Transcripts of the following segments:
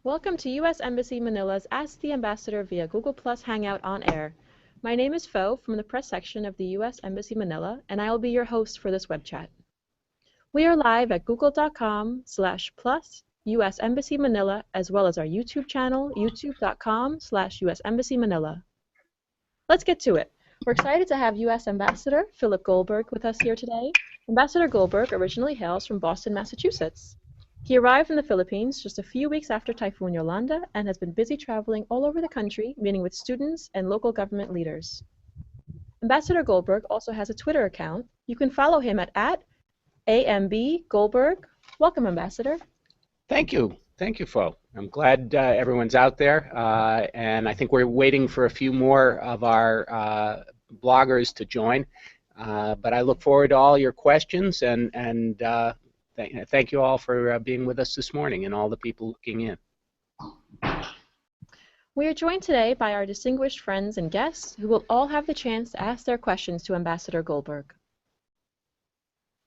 Welcome to U.S. Embassy Manila's Ask the Ambassador via Google Hangout on Air. My name is Fo from the press section of the U.S. Embassy Manila, and I will be your host for this web chat. We are live at google.com/plus U.S. Embassy Manila, as well as our YouTube channel, youtube.com/US Embassy Manila. Let's get to it. We're excited to have U.S. Ambassador Philip Goldberg with us here today. Ambassador Goldberg originally hails from Boston, Massachusetts. He arrived in the Philippines just a few weeks after Typhoon Yolanda and has been busy traveling all over the country, meeting with students and local government leaders. Ambassador Goldberg also has a Twitter account. You can follow him at @AMBGoldberg. Welcome, Ambassador. Thank you. Thank you, Fo. I'm glad everyone's out there, and I think we're waiting for a few more of our bloggers to join. But I look forward to all your questions, and thank you all for being with us this morning and all the people looking in. We are joined today by our distinguished friends and guests who will all have the chance to ask their questions to Ambassador Goldberg.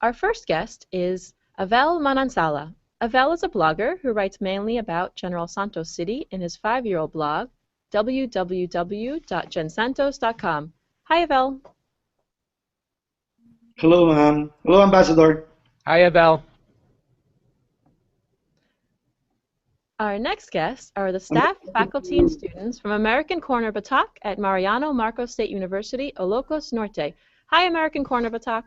Our first guest is Avel Manansala. Avel is a blogger who writes mainly about General Santos City in his 5-year-old blog, www.gensantos.com. Hi, Avel. Hello, ma'am. Hello, Ambassador. Hi, Avel. Our next guests are the staff, faculty, and students from American Corner Batak at Mariano Marcos State University, Ilocos Norte. Hi, American Corner Batak.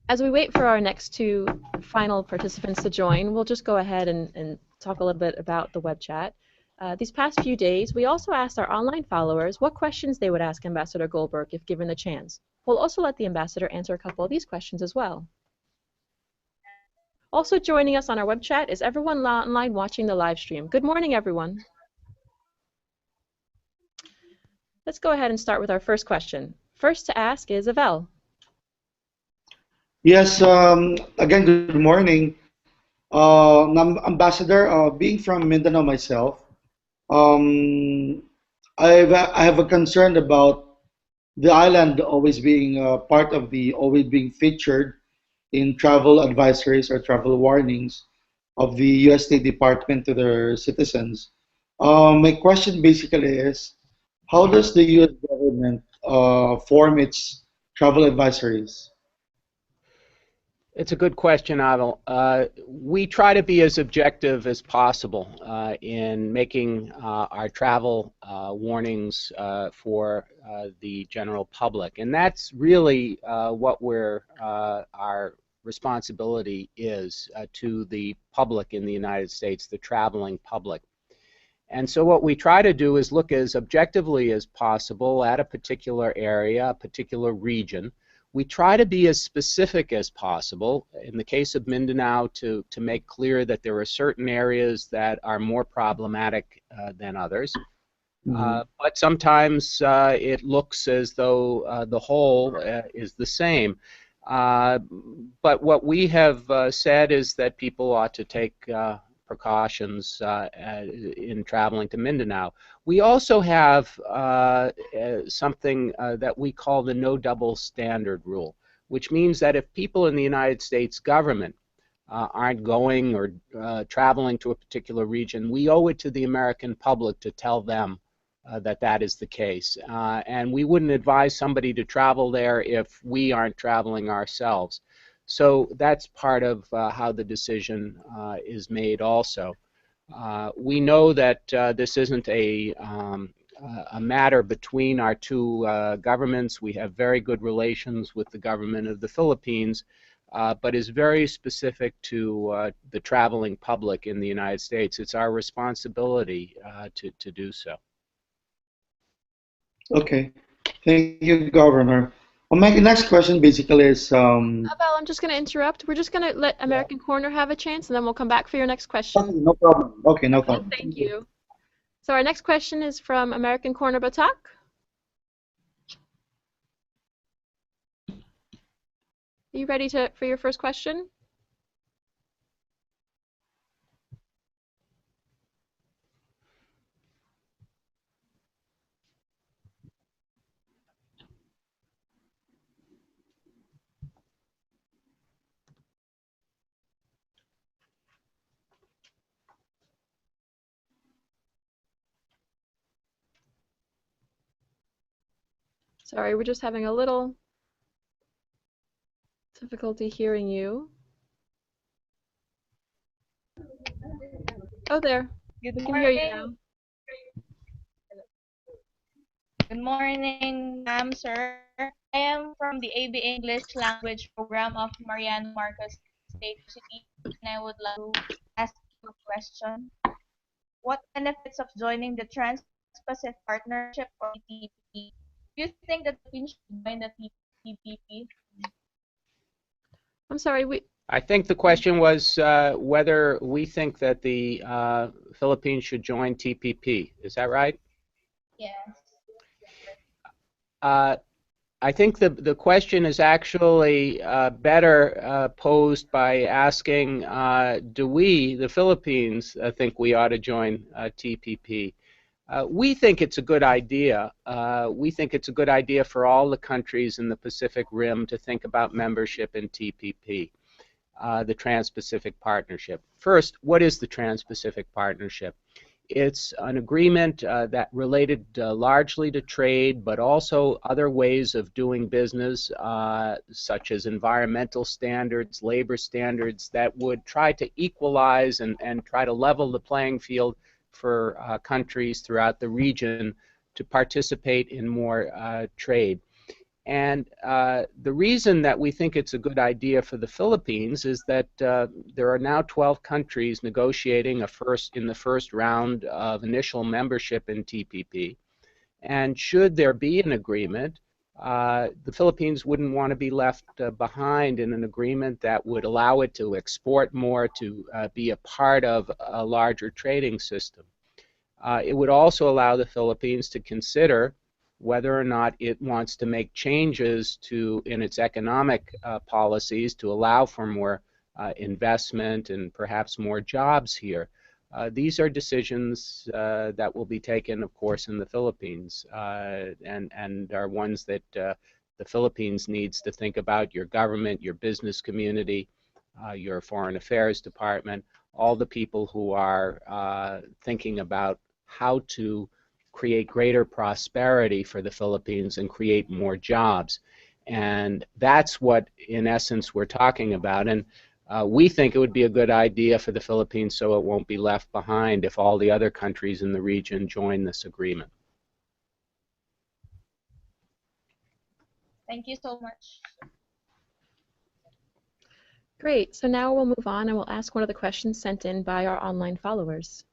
As we wait for our next two final participants to join, we'll just go ahead and talk a little bit about the web chat. These past few days, we also asked our online followers what questions they would ask Ambassador Goldberg if given the chance. We'll also let the ambassador answer a couple of these questions as well. Also joining us on our web chat is everyone online watching the live stream. Good morning, everyone. Let's go ahead and start with our first question. First to ask is Avel. Yes, again, good morning. Ambassador, being from Mindanao myself, um, I have a concern about the island always being always being featured in travel advisories or travel warnings of the U.S. State Department to their citizens. My question basically is, how does the U.S. government form its travel advisories? It's a good question, Adel. We try to be as objective as possible in making our travel warnings for the general public, and that's really what our responsibility is to the public in the United States, the traveling public. And so what we try to do is look as objectively as possible at a particular area, a particular region. We try to be as specific as possible, in the case of Mindanao, to make clear that there are certain areas that are more problematic than others. But sometimes it looks as though the whole is the same. But what we have said is that people ought to take precautions in traveling to Mindanao. We also have something that we call the no double standard rule, which means that if people in the United States government aren't going or traveling to a particular region, we owe it to the American public to tell them that that is the case. And we wouldn't advise somebody to travel there if we aren't traveling ourselves. So that's part of how the decision is made also. We know that this isn't a matter between our two governments. We have very good relations with the government of the Philippines, but is very specific to the traveling public in the United States. It's our responsibility to do so. Okay, thank you, Governor. Well, my next question basically is, Avel, I'm just going to interrupt. We're just going to let American Corner have a chance, and then we'll come back for your next question. okay, no problem. Okay, no problem. Thank you. So our next question is from American Corner Batak. Are you ready for your first question? Sorry, we're just having a little difficulty hearing you. Oh, there. Good We can hear you morning. now. Good morning, ma'am, sir. I am from the AB English Language Program of Mariano Marcos State City, and I would like to ask you a question. What benefits of joining the Trans-Pacific Partnership or TPP? Do you think that the Philippines should join the TPP? I'm sorry, I think the question was whether we think that the Philippines should join TPP. Is that right? Yes. I think the question is actually better posed by asking, do we, the Philippines, think we ought to join TPP? We think it's a good idea. We think it's a good idea for all the countries in the Pacific Rim to think about membership in TPP, the Trans-Pacific Partnership. First, what is the Trans-Pacific Partnership? It's an agreement that related largely to trade, but also other ways of doing business, such as environmental standards, labor standards, that would try to equalize and try to level the playing field for countries throughout the region to participate in more trade. And the reason that we think it's a good idea for the Philippines is that there are now 12 countries negotiating in the first round of initial membership in TPP. And should there be an agreement, the Philippines wouldn't want to be left behind in an agreement that would allow it to export more, to be a part of a larger trading system. It would also allow the Philippines to consider whether or not it wants to make changes in its economic policies to allow for more investment and perhaps more jobs here. These are decisions that will be taken, of course, in the Philippines, and are ones that the Philippines needs to think about. Your government, your business community, your foreign affairs department, all the people who are thinking about how to create greater prosperity for the Philippines and create more jobs. And that's what, in essence, we're talking about. And we think it would be a good idea for the Philippines so it won't be left behind if all the other countries in the region join this agreement. Thank you so much. Great. So now we'll move on and we'll ask one of the questions sent in by our online followers.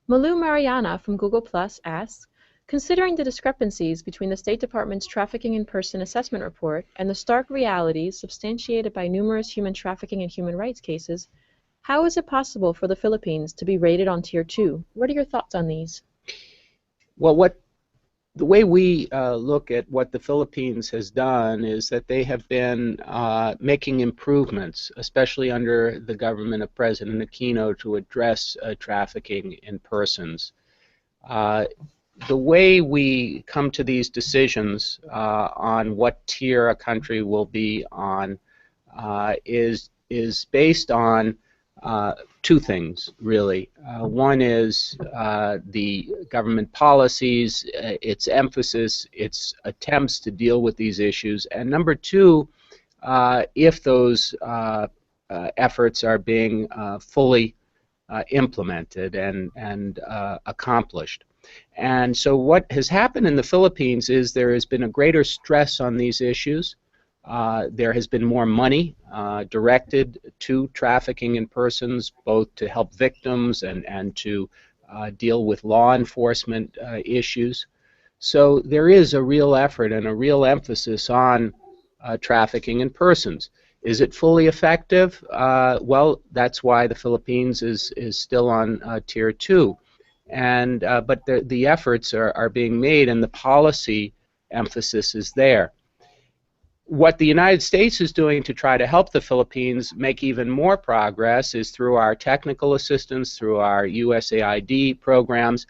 Malu Mariana from Google Plus asks, considering the discrepancies between the State Department's Trafficking in Person Assessment Report and the stark realities substantiated by numerous human trafficking and human rights cases, how is it possible for the Philippines to be rated on Tier 2? What are your thoughts on these? Well, the way we look at what the Philippines has done is that they have been making improvements, especially under the government of President Aquino, to address trafficking in persons. The way we come to these decisions on what tier a country will be on is based on two things, really. One is the government policies, its emphasis, its attempts to deal with these issues, and number two, if those efforts are being fully implemented and accomplished. And so what has happened in the Philippines is there has been a greater stress on these issues. There has been more money directed to trafficking in persons, both to help victims and to deal with law enforcement issues. So there is a real effort and a real emphasis on trafficking in persons. Is it fully effective? Well, that's why the Philippines is still on Tier 2. But the efforts are being made and the policy emphasis is there. What the United States is doing to try to help the Philippines make even more progress is through our technical assistance, through our USAID programs,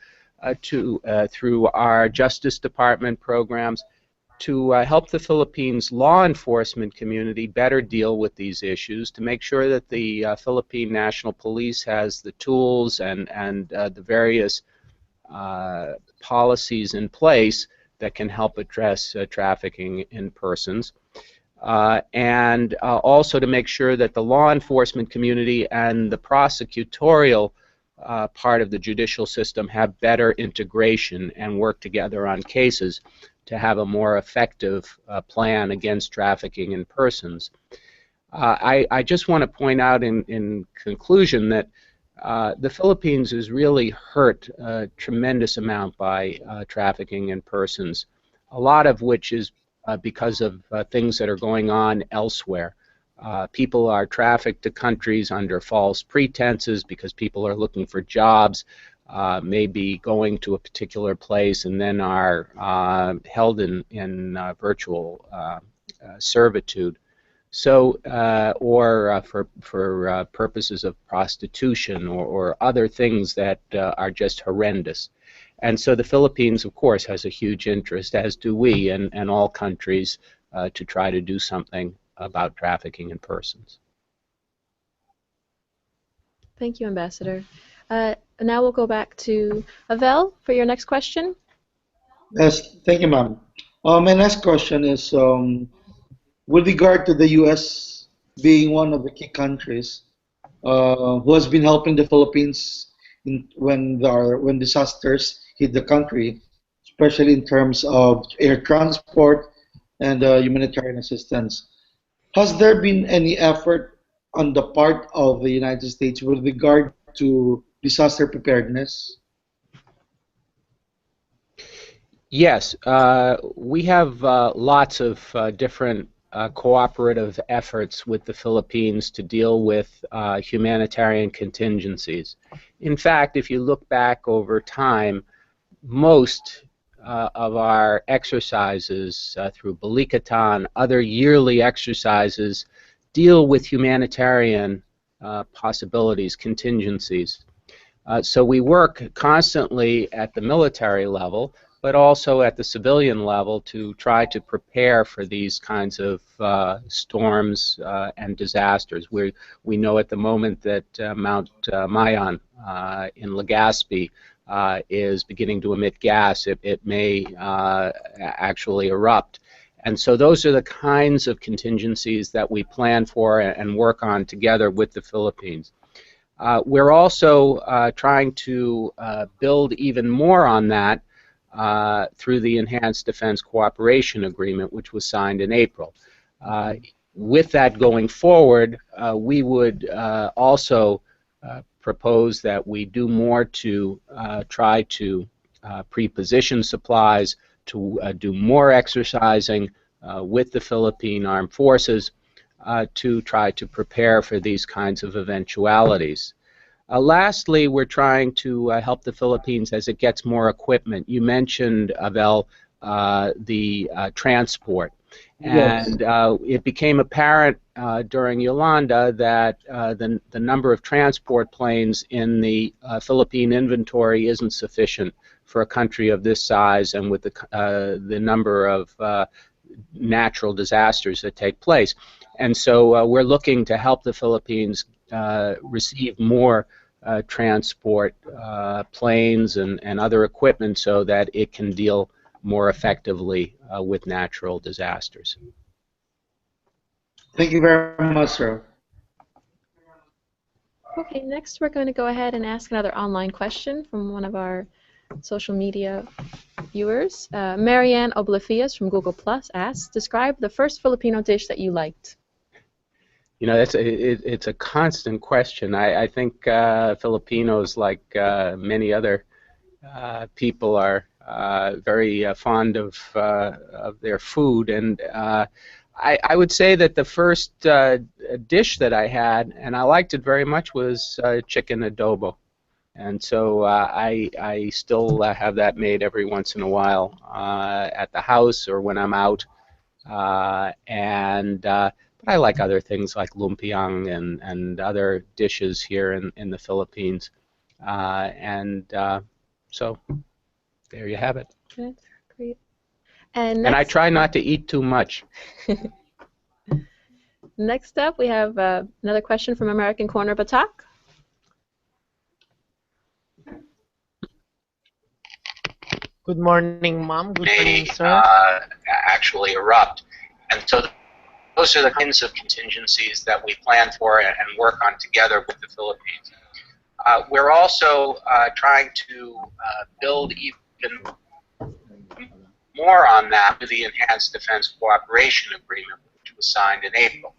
through our Justice Department programs, to help the Philippines law enforcement community better deal with these issues, to make sure that the Philippine National Police has the tools and the various policies in place that can help address trafficking in persons. And also to make sure that the law enforcement community and the prosecutorial part of the judicial system have better integration and work together on cases to have a more effective plan against trafficking in persons. I just want to point out in conclusion that the Philippines is really hurt a tremendous amount by trafficking in persons, a lot of which is because of things that are going on elsewhere. People are trafficked to countries under false pretenses because people are looking for jobs, maybe going to a particular place and then are held in virtual servitude. So, or for purposes of prostitution or other things that are just horrendous. And so the Philippines, of course, has a huge interest, as do we and all countries, to try to do something about trafficking in persons. Thank you, Ambassador. Now we'll go back to Avel for your next question. Yes, thank you, ma'am. My next question is with regard to the U.S. being one of the key countries who has been helping the Philippines when disasters hit the country, especially in terms of air transport and humanitarian assistance. Has there been any effort on the part of the United States with regard to disaster preparedness? Yes, we have lots of different cooperative efforts with the Philippines to deal with humanitarian contingencies. In fact, if you look back over time, most of our exercises through Balikatan, other yearly exercises, deal with humanitarian possibilities, contingencies. So we work constantly at the military level, but also at the civilian level to try to prepare for these kinds of storms and disasters. We know at the moment that Mount Mayon in Legazpi is beginning to emit gas. It may actually erupt. And so those are the kinds of contingencies that we plan for and work on together with the Philippines. We're also trying to build even more on that through the Enhanced Defense Cooperation Agreement, which was signed in April. With that going forward, we would also propose that we do more to try to pre-position supplies, to do more exercising with the Philippine Armed Forces to try to prepare for these kinds of eventualities. Lastly, we're trying to help the Philippines as it gets more equipment. You mentioned, Abel, the transport. Yes. And it became apparent during Yolanda that the number of transport planes in the Philippine inventory isn't sufficient for a country of this size and with the number of natural disasters that take place. And so we're looking to help the Philippines receive more transport planes and other equipment so that it can deal more effectively with natural disasters. Thank you very much, sir. Okay, next we're going to go ahead and ask another online question from one of our social media viewers. Marianne Oblefias from Google Plus asks, describe the first Filipino dish that you liked. You know, it's a constant question. I think Filipinos, like many other people, are very fond of their food, and I would say that the first dish that I had, and I liked it very much, was chicken adobo. And so I still have that made every once in a while at the house or when I'm out. But I like other things like lumpiang and other dishes here in the Philippines. So there you have it. That's great. And I try not to eat too much. Next up, we have another question from American Corner Batak. Good morning, ma'am. Good may morning, sir. actually erupt. And so those are the kinds of contingencies that we plan for and work on together with the Philippines. We're also trying to build even more on that with the Enhanced Defense Cooperation Agreement, which was signed in April.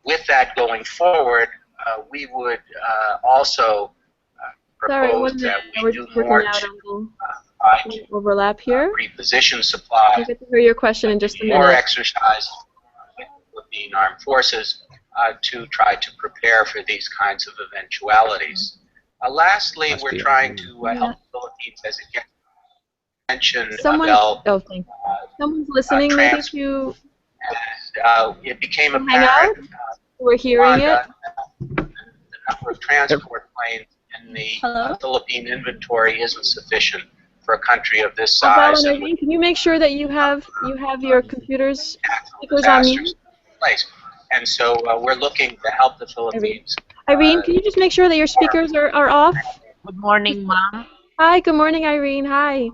With that going forward, we would also Sorry, propose 1 minute. that We're we do just working more out to on the overlap here. reposition supply, We'll get to hear your question in just a more minute. exercise with the armed forces to try to prepare for these kinds of eventualities. Lastly, we're trying to help the Philippines as it gets mentioned about Thank you. Someone's listening maybe to it became Hangout. apparent We're hearing it. the number of transport planes in the Philippine inventory isn't sufficient for a country of this size. And Irene, can you make sure that you have your computer's speakers on mute? Place. And so we're looking to help the Philippines. Irene, can you just make sure that your speakers are off? Good morning, ma'am. Hi, good morning, Irene. Hi.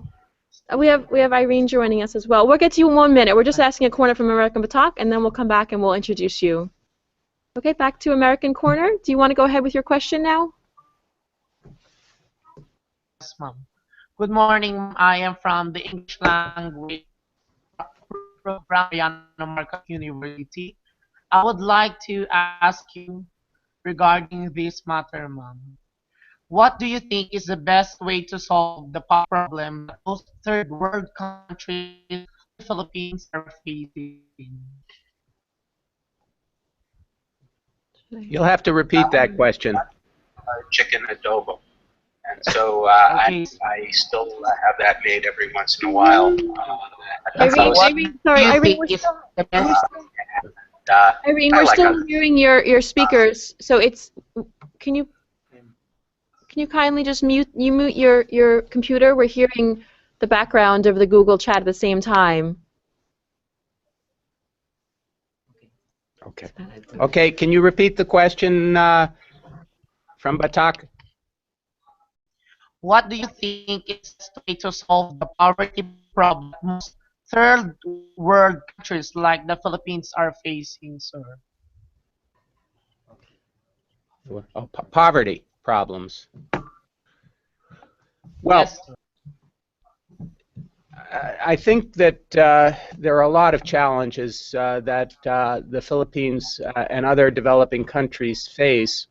We have Irene joining us as well. We'll get to you in 1 minute. We're just asking a corner from American Batak, and then we'll come back and we'll introduce you. Okay, back to American Corner. Do you want to go ahead with your question now? Yes, ma'am. Good morning. I am from the English language program at Marquette University. I would like to ask you regarding this matter, ma'am. What do you think is the best way to solve the problem that most third world countries, the Philippines, are facing? You'll have to repeat that question. Chicken adobo. And so Okay. I still have that made every once in a while. Irene, we're still hearing your speakers. So it's can you kindly just mute your computer? We're hearing the background of the Google chat at the same time. Okay. Okay, can you repeat the question from Batak? What do you think is the way to solve the poverty problem most third world countries like the Philippines are facing, sir? Oh, poverty problems. Well, Yes, sir. I think that there are a lot of challenges that the Philippines and other developing countries face.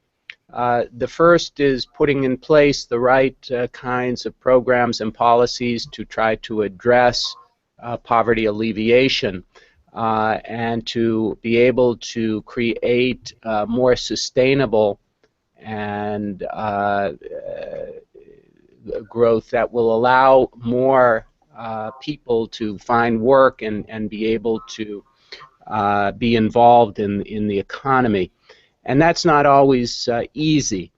The first is putting in place the right kinds of programs and policies to try to address poverty alleviation and to be able to create more sustainable and growth that will allow more people to find work and be able to be involved in the economy. And that's not always easy.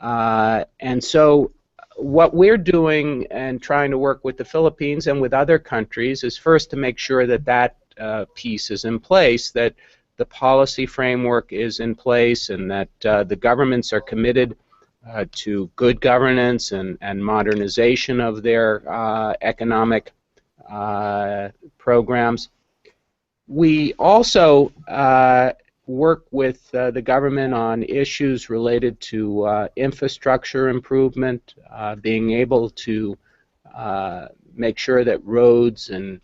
And so what we're doing and trying to work with the Philippines and with other countries is first to make sure that that piece is in place, that the policy framework is in place, and that the governments are committed to good governance and modernization of their economic programs. We also work with the government on issues related to infrastructure improvement, being able to make sure that roads and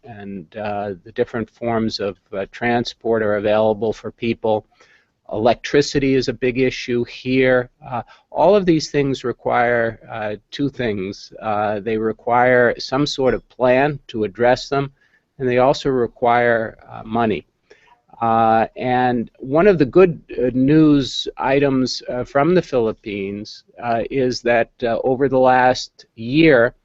the different forms of transport are available for people. Electricity is a big issue here. All of these things require two things. They require some sort of plan to address them, and they also require money. And one of the good news items from the Philippines is that over the last year,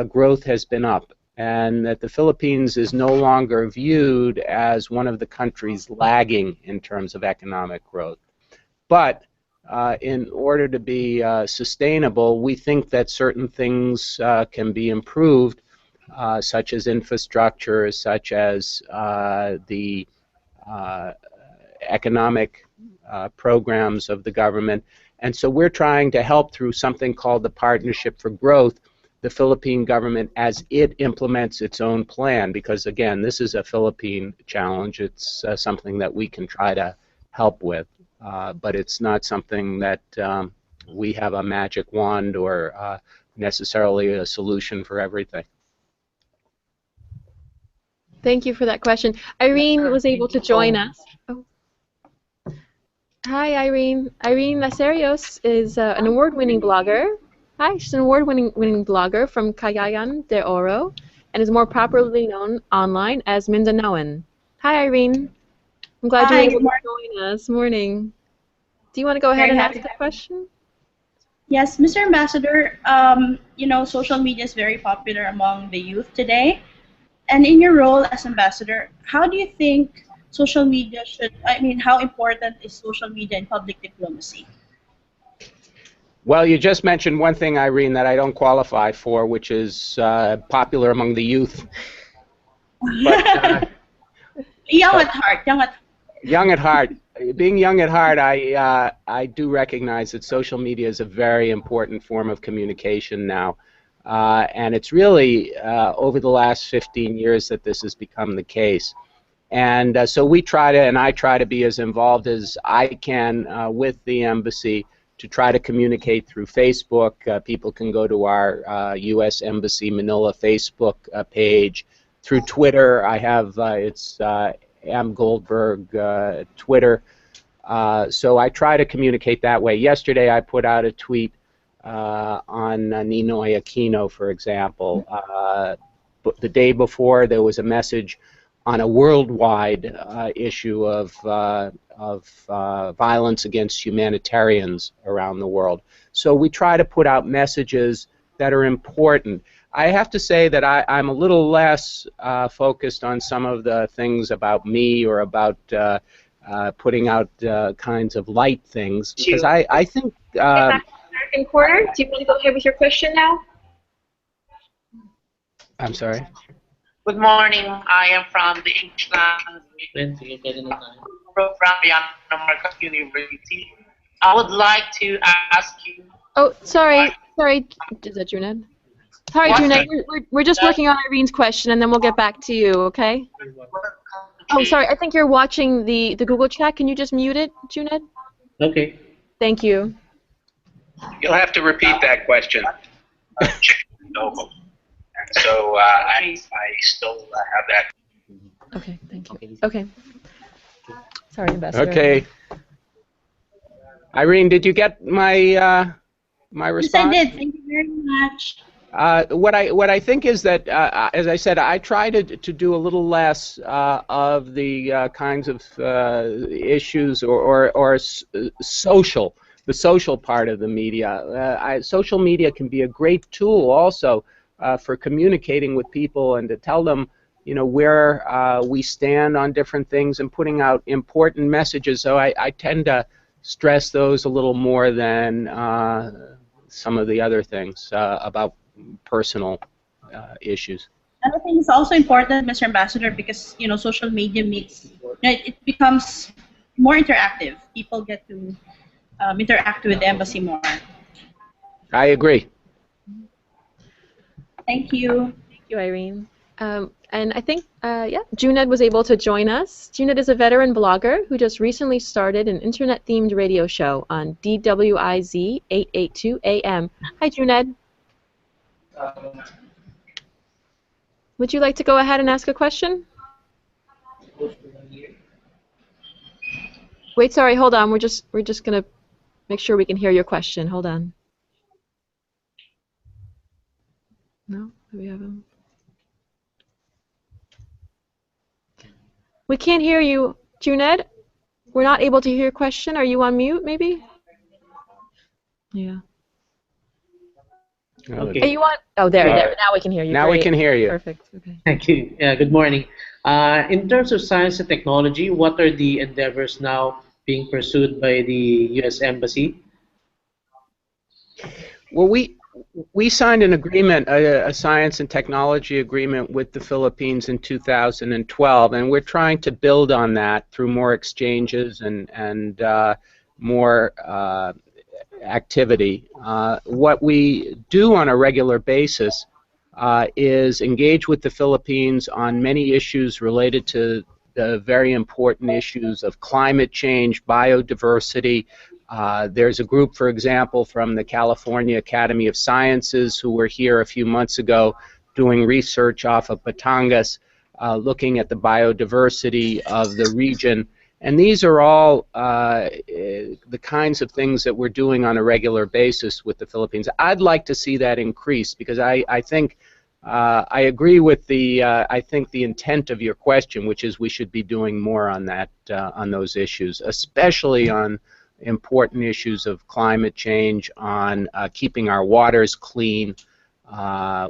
growth has been up, and that the Philippines is no longer viewed as one of the countries lagging in terms of economic growth. But in order to be sustainable, we think that certain things can be improved, such as infrastructure, such as the economic programs of the government. And so we're trying to help through something called the Partnership for Growth, the Philippine government as it implements its own plan, because again, this is a Philippine challenge. It's something that we can try to help with, but it's not something that we have a magic wand or necessarily a solution for everything. Thank you for that question. Irene was able to join us. Oh. Hi, Irene. Irene Lacerios is an award-winning blogger. Hi, she's an award-winning blogger from Cagayan de Oro and is more properly known online as Mindanaoan. Hi, Irene. I'm glad you were able to join us. Morning. Do you want to go ahead and ask the question? Yes, Mr. Ambassador, you know, social media is very popular among the youth today. And in your role as ambassador, how do you think social media how important is social media in public diplomacy? Well, you just mentioned one thing, Irene, that I don't qualify for, which is popular among the youth. But, young at heart. Young at heart. Being young at heart, I do recognize that social media is a very important form of communication now. And it's really over the last 15 years that this has become the case. And so we try to, and I try to be as involved as I can with the embassy to try to communicate through Facebook. People can go to our U.S. Embassy Manila Facebook page. Through Twitter, I have, it's Goldberg Twitter. So I try to communicate that way. Yesterday I put out a tweet on Ninoy Aquino, for example. The day before, there was a message on a worldwide issue of violence against humanitarians around the world. So we try to put out messages that are important. I have to say that I'm a little less focused on some of the things about me or about putting out kinds of light things, because I think... American Corner, do you want to go ahead with your question now? I'm sorry? Good morning. I am from the English language program at Marcus University. I would like to ask you... Oh, sorry. Is that Juned? Sorry, Juned. We're just working on Irene's question, and then we'll get back to you, okay? Oh, sorry. I think you're watching the Google chat. Can you just mute it, Juned? Okay. Thank you. You'll have to repeat that question. So I still have that. Okay, thank you. Okay. Sorry, Ambassador. Okay. Irene, did you get my my response? Yes, I did. Thank you very much. What I think is that, as I said, I try to do a little less of the kinds of issues or social. The social part of the media. Social media can be a great tool also for communicating with people and to tell them, you know, where we stand on different things and putting out important messages. So I tend to stress those a little more than some of the other things about personal issues. I think it's also important, Mr. Ambassador, because you know social media makes it becomes more interactive. People get to interact with the embassy more. I agree. Thank you. Thank you, Irene. And I think, yeah, Juned was able to join us. Juned is a veteran blogger who just recently started an internet-themed radio show on DWIZ 882 AM. Hi, Juned. Would you like to go ahead and ask a question? Wait, sorry, hold on. We're just gonna make sure we can hear your question. Hold on. No, do we have him? We can't hear you, Juned. We're not able to hear your question. Are you on mute, maybe? Yeah. Okay. Are you on? Oh, there. Now we can hear you. Now Great. we can hear you. Perfect. Okay. Thank you. Good morning. In terms of science and technology, what are the endeavors now being pursued by the U.S. Embassy? Well, we signed an agreement, a science and technology agreement with the Philippines in 2012, and we're trying to build on that through more exchanges and more activity. What we do on a regular basis is engage with the Philippines on many issues related to the very important issues of climate change, biodiversity. There's a group, for example, from the California Academy of Sciences who were here a few months ago doing research off of Batangas, looking at the biodiversity of the region. And these are all the kinds of things that we're doing on a regular basis with the Philippines. I'd like to see that increase because I think I agree with the intent of your question, which is we should be doing more on that on those issues, especially on important issues of climate change, on keeping our waters clean.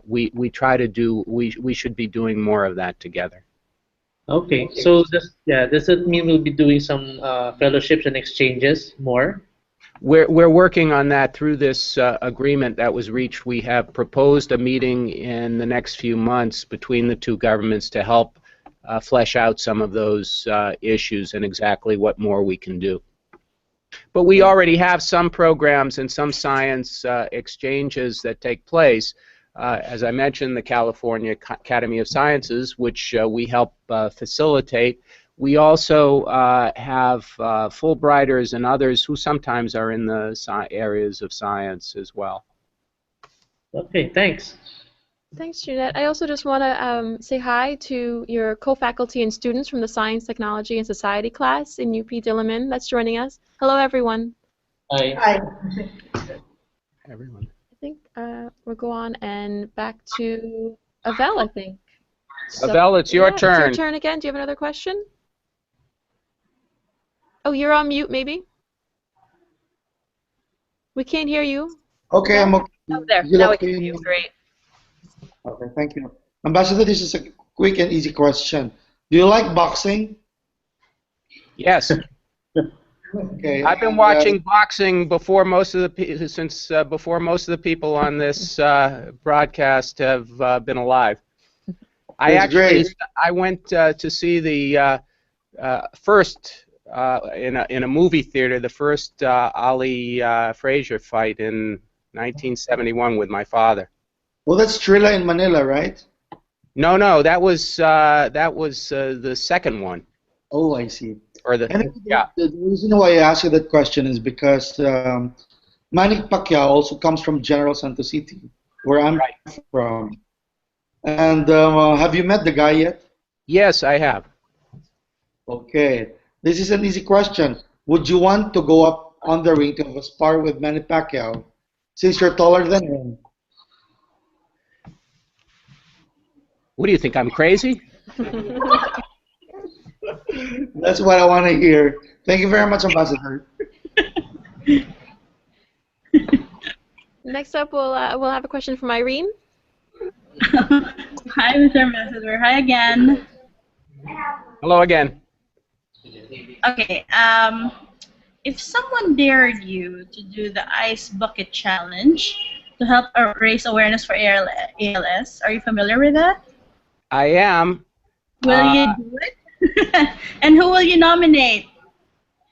We should be doing more of that together. Okay, so does it mean we'll be doing some fellowships and exchanges more? We're working on that through this agreement that was reached. We have proposed a meeting in the next few months between the two governments to help flesh out some of those issues and exactly what more we can do. But we already have some programs and some science exchanges that take place. As I mentioned, the California Academy of Sciences, which we help facilitate. We also have Fulbrighters and others who sometimes are in the areas of science as well. Okay, thanks. Thanks, Jeanette. I also just want to say hi to your co-faculty and students from the Science, Technology, and Society class in UP Diliman that's joining us. Hello, everyone. Hi. Hi. Everyone. I think we'll go on and back to Avel, I think. Avel, it's your turn. It's your turn again. Do you have another question? Oh, you're on mute, maybe? We can't hear you. Okay, I'm okay. Oh, there. Now we can hear you. Great. Okay, thank you. Ambassador, this is a quick and easy question. Do you like boxing? Yes. Okay. I've been watching boxing before most of the before most of the people on this broadcast have been alive. I went to see the first in a movie theater, the first Ali Frazier fight in 1971 with my father. Well, that's Trilla in Manila, right? No, that was the second one. Oh, I see. Or the yeah. The reason why I ask you that question is because Manny Pacquiao also comes from General Santos City, where I'm from. And have you met the guy yet? Yes, I have. Okay. This is an easy question. Would you want to go up on the ring to have a spar with Manny Pacquiao, since you're taller than him? What do you think? I'm crazy? That's what I want to hear. Thank you very much, Ambassador. Next up, we'll have a question from Irene. Hi, Mr. Ambassador. Hi again. Hello again. Okay. If someone dared you to do the ice bucket challenge to help raise awareness for ALS, are you familiar with that? I am. Will you do it? And who will you nominate?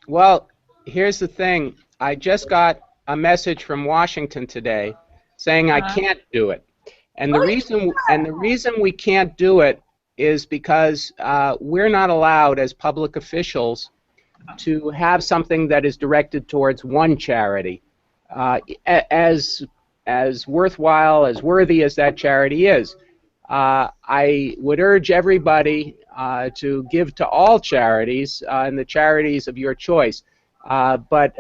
Well, here's the thing. I just got a message from Washington today saying I can't do it. And the reason we can't do it is because we're not allowed as public officials to have something that is directed towards one charity. As worthwhile, as worthy as that charity is. I would urge everybody to give to all charities and the charities of your choice. But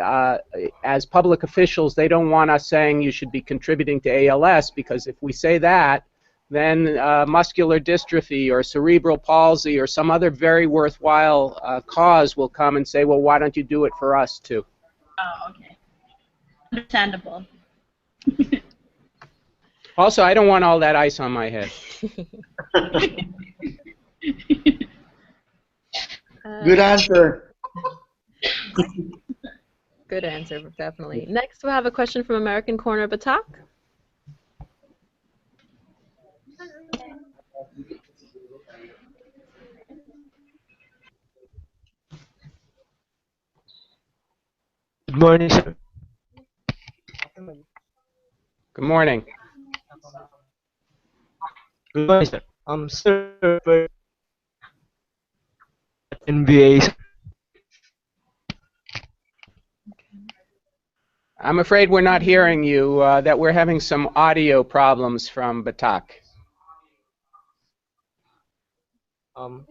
as public officials, they don't want us saying you should be contributing to ALS, because if we say that, then muscular dystrophy or cerebral palsy or some other very worthwhile cause will come and say, well, why don't you do it for us too? Oh, okay. Understandable. Also, I don't want all that ice on my head. Good answer. Good answer, definitely. Next, we'll have a question from American Corner Batak. Good morning, sir. Good morning. Good morning, sir. Sir, for NBA. I'm afraid we're not hearing you, that we're having some audio problems from Batak. Um,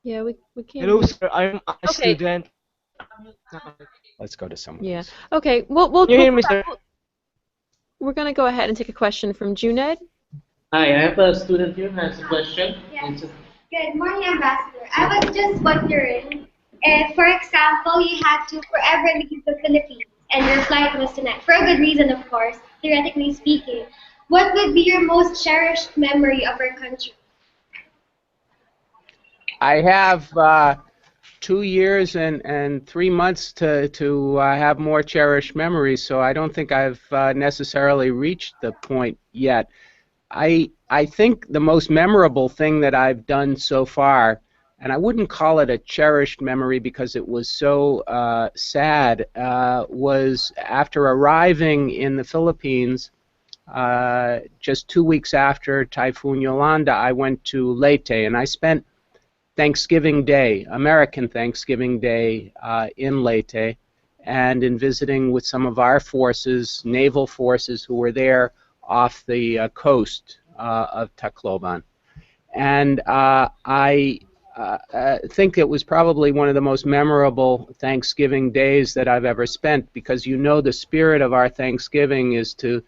Yeah, we can't Hello, hear. sir. I'm a Okay. student. Let's go to someone Yeah. else. Okay. Can you hear me, sir? We're gonna go ahead and take a question from Juned. Hi, I have a student here who has a question. Yes. Good morning, Ambassador. I was just wondering if, for example, you had to forever leave the Philippines and your flight was tonight, for a good reason, of course, theoretically speaking, what would be your most cherished memory of our country? I have 2 years and 3 months to have more cherished memories, so I don't think I've necessarily reached the point yet. I think the most memorable thing that I've done so far, and I wouldn't call it a cherished memory because it was so sad, was after arriving in the Philippines just 2 weeks after Typhoon Yolanda, I went to Leyte, and I spent Thanksgiving Day, American Thanksgiving Day, in Leyte, and in visiting with some of our forces, naval forces, who were there off the coast of Tacloban. And I think it was probably one of the most memorable Thanksgiving days that I've ever spent, because you know the spirit of our Thanksgiving is to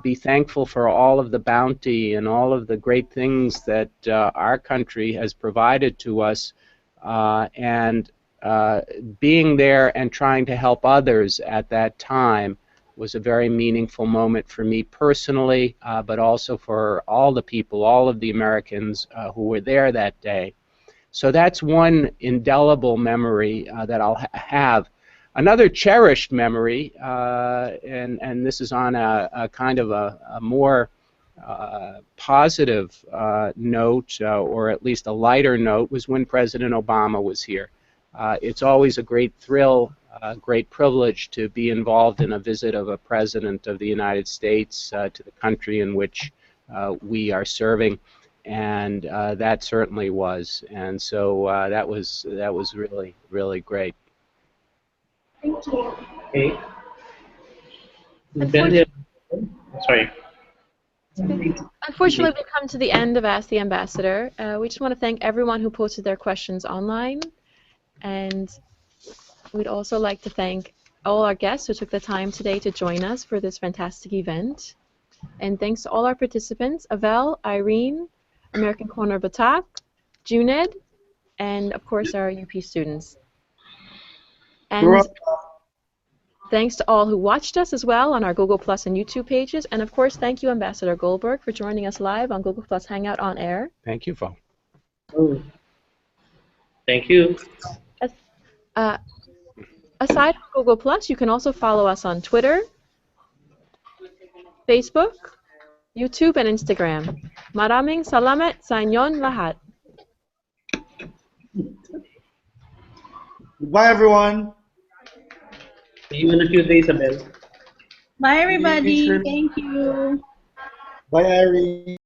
be thankful for all of the bounty and all of the great things that our country has provided to us, and being there and trying to help others at that time was a very meaningful moment for me personally, but also for all the people, all of the Americans who were there that day. So that's one indelible memory that I'll have. Another cherished memory, and this is on a kind of a more positive note, or at least a lighter note, was when President Obama was here. It's always a great thrill, a great privilege to be involved in a visit of a President of the United States to the country in which we are serving. And that certainly was, and so that was really, really great. Thank you. Okay. Unfortunately, Sorry. Unfortunately, we've come to the end of Ask the Ambassador. We just want to thank everyone who posted their questions online, and we'd also like to thank all our guests who took the time today to join us for this fantastic event. And thanks to all our participants, Avel, Irene, American Corner Batak, Juned, and of course our UP students. And thanks to all who watched us as well on our Google Plus and YouTube pages. And of course, thank you, Ambassador Goldberg, for joining us live on Google Plus Hangout on air. Thank you, Fo. Thank you. Aside from Google Plus, you can also follow us on Twitter, Facebook, YouTube, and Instagram. Maraming salamat sa inyong lahat. Goodbye, everyone. See you in a few days, Abel. Bye, everybody. Thank you. Bye, Irene.